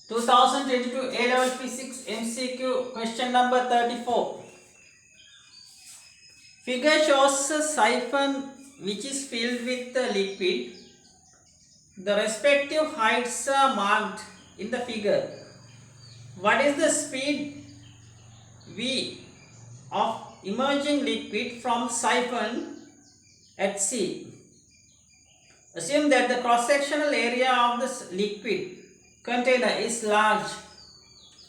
2022 A-Level Physics MCQ question number 34. Figure shows a siphon which is filled with the liquid. The respective heights are marked in the figure. What is the speed V of emerging liquid from siphon at C? Assume that the cross-sectional area of the liquid container is large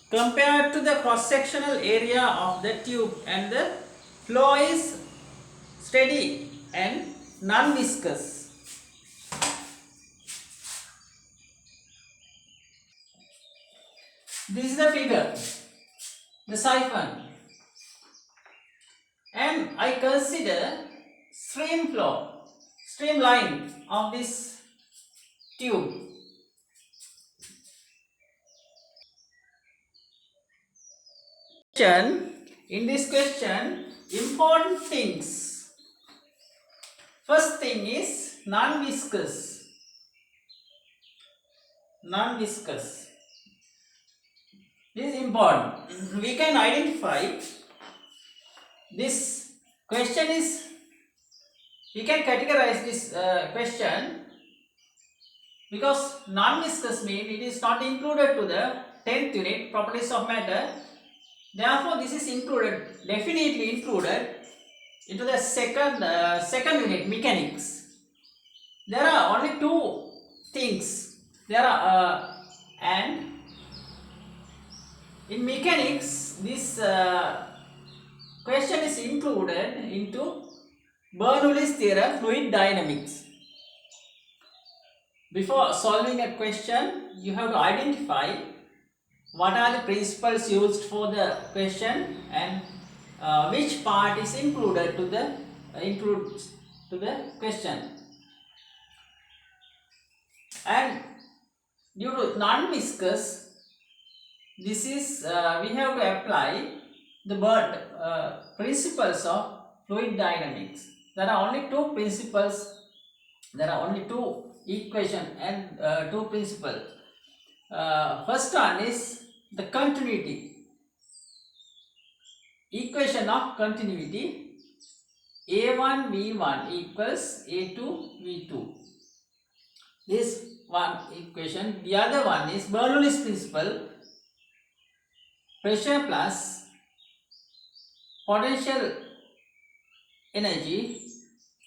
compared to the cross-sectional area of the tube and the flow is steady and non-viscous. This is the figure, the siphon, and I consider streamline of this tube. In this question, important things. First thing is non-viscous. Non-viscous. This is important. We can identify this question is, we can categorize this question because non-viscous means it is not included to the 10th unit properties of matter. Therefore, this is included, definitely included into the second unit, mechanics. There are only two things. There are and in mechanics, this question is included into Bernoulli's theorem, fluid dynamics. Before solving a question, you have to identify what are the principles used for the question and which part is included to the question. And due to non-viscous, this is we have to apply the principles of fluid dynamics. There are only two principles. There are only two equations and two principles. First one is the continuity. Equation of continuity: A1 V1 equals A2 V2. This one equation. The other one is Bernoulli's principle: pressure plus potential energy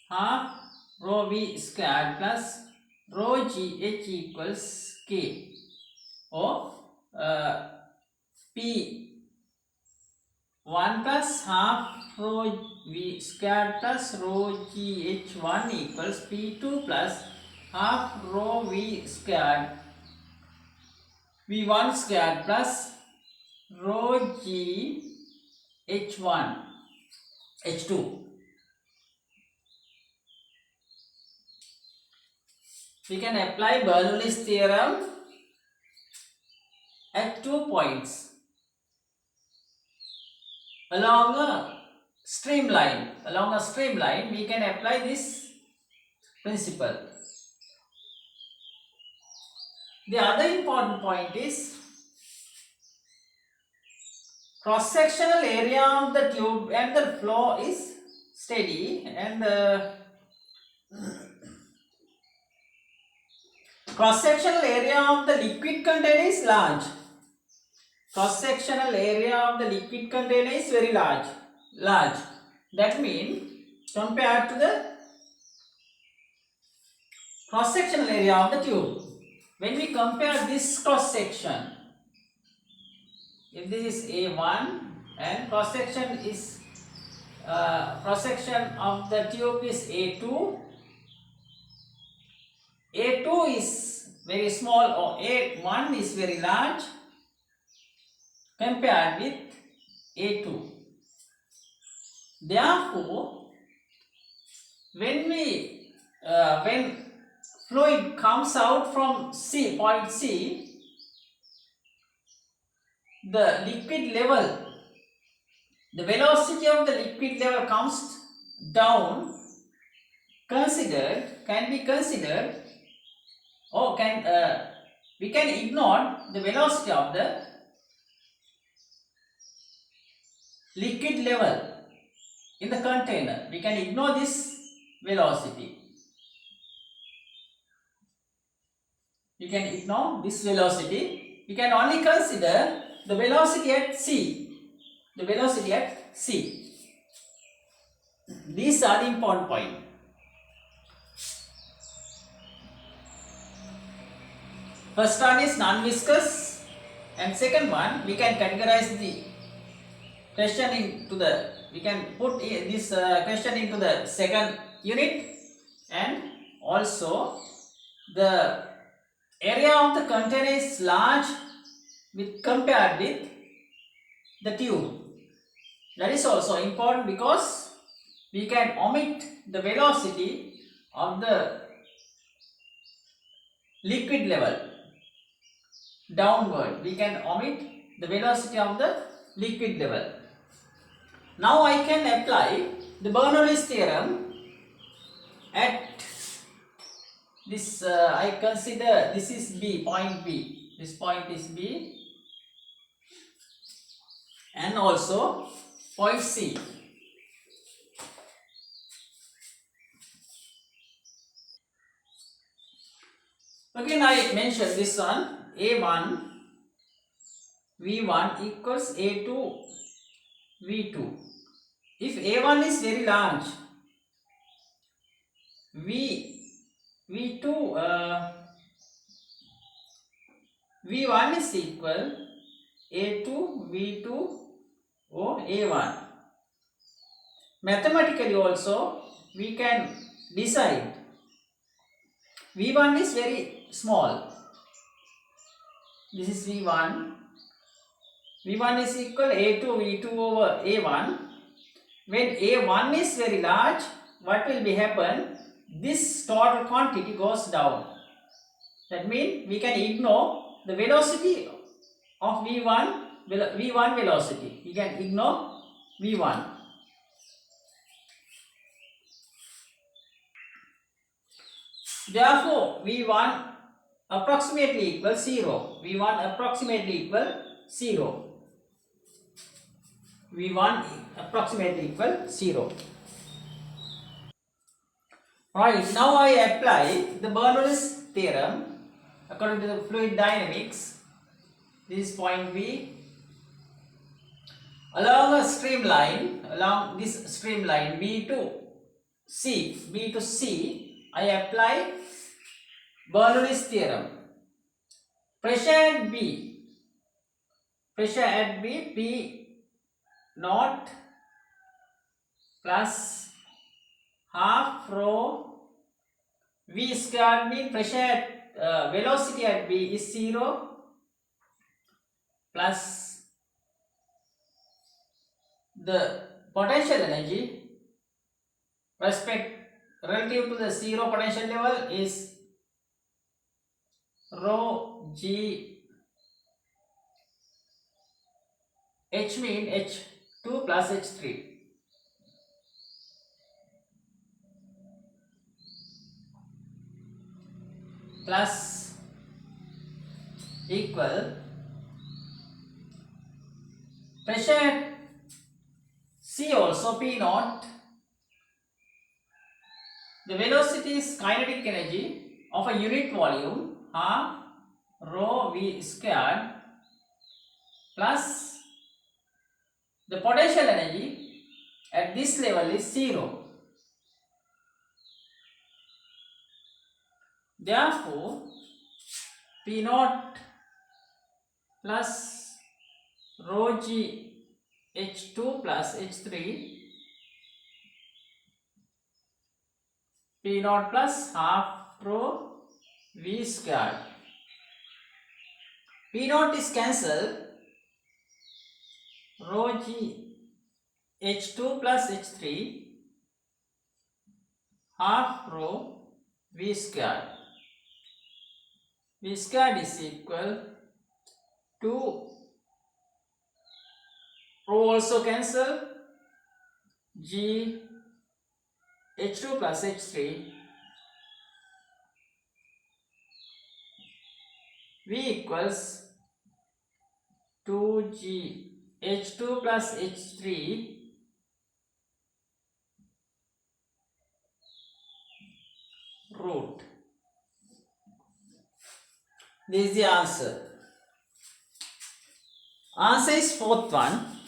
half rho V squared plus rho GH equals K, or P1 plus half rho V squared plus rho GH1 equals P2 plus half rho V squared V1 squared plus rho GH1 H2. We can apply Bernoulli's theorem at 2 points along a streamline. Along a streamline, we can apply this principle. The other important point is cross-sectional area of the tube and the flow is steady, and cross-sectional area of the liquid container is large. Cross-sectional area of the liquid container is very large. That means compared to the cross-sectional area of the tube, when we compare this cross-section, if this is A1 and cross-section is cross-section of the tube is A2, A2 is very small or A1 is very large compared with A2. Therefore, when fluid comes out from point C, the liquid level, the velocity of the liquid level comes down, can be considered, or we can ignore the velocity of the liquid level in the container. We can ignore this velocity. We can ignore this velocity. We can only consider the velocity at C. The velocity at C. These are the important points. First one is non-viscous, and second one we can categorize the question into the, we can put this question into the second unit, and also the area of the container is large with compared with the tube. That is also important because we can omit the velocity of the liquid level downward. We can omit the velocity of the liquid level. Now I can apply the Bernoulli's theorem at this, I consider this is B, point B. This point is B, and also point C. Again I mentioned this one, A1 V1 equals A2 V2. If A1 is very large, V2 V1 is equal A2 V2 or A1. Mathematically also we can decide V1 is very small. This is V1. V1 is equal A2 V2 over A1. When A1 is very large, what will be happen? This total quantity goes down. That means we can ignore the velocity of V1 velocity. We can ignore V1. Therefore, V1 approximately equal 0. V1 approximately equal 0. V1 approximately equal 0. Right, now I apply the Bernoulli's theorem according to the fluid dynamics. This is point B. Along this streamline B to C, I apply Bernoulli's theorem. Pressure at B, P naught plus half rho V squared means pressure at velocity at B is 0 plus the potential energy relative to the 0 potential level is rho G H mean H2 plus H3 plus equal pressure at C also P naught. The velocity is kinetic energy of a unit volume half rho V squared plus the potential energy at this level is 0. Therefore, P naught plus rho G H2 plus H3 P naught plus half rho V squared. P naught is cancelled. Rho G H2 plus H3 half rho V squared. V squared is equal to rho also cancel. G H2 plus H3 V equals 2G H2 plus H3 root. This is the answer. Answer is fourth one.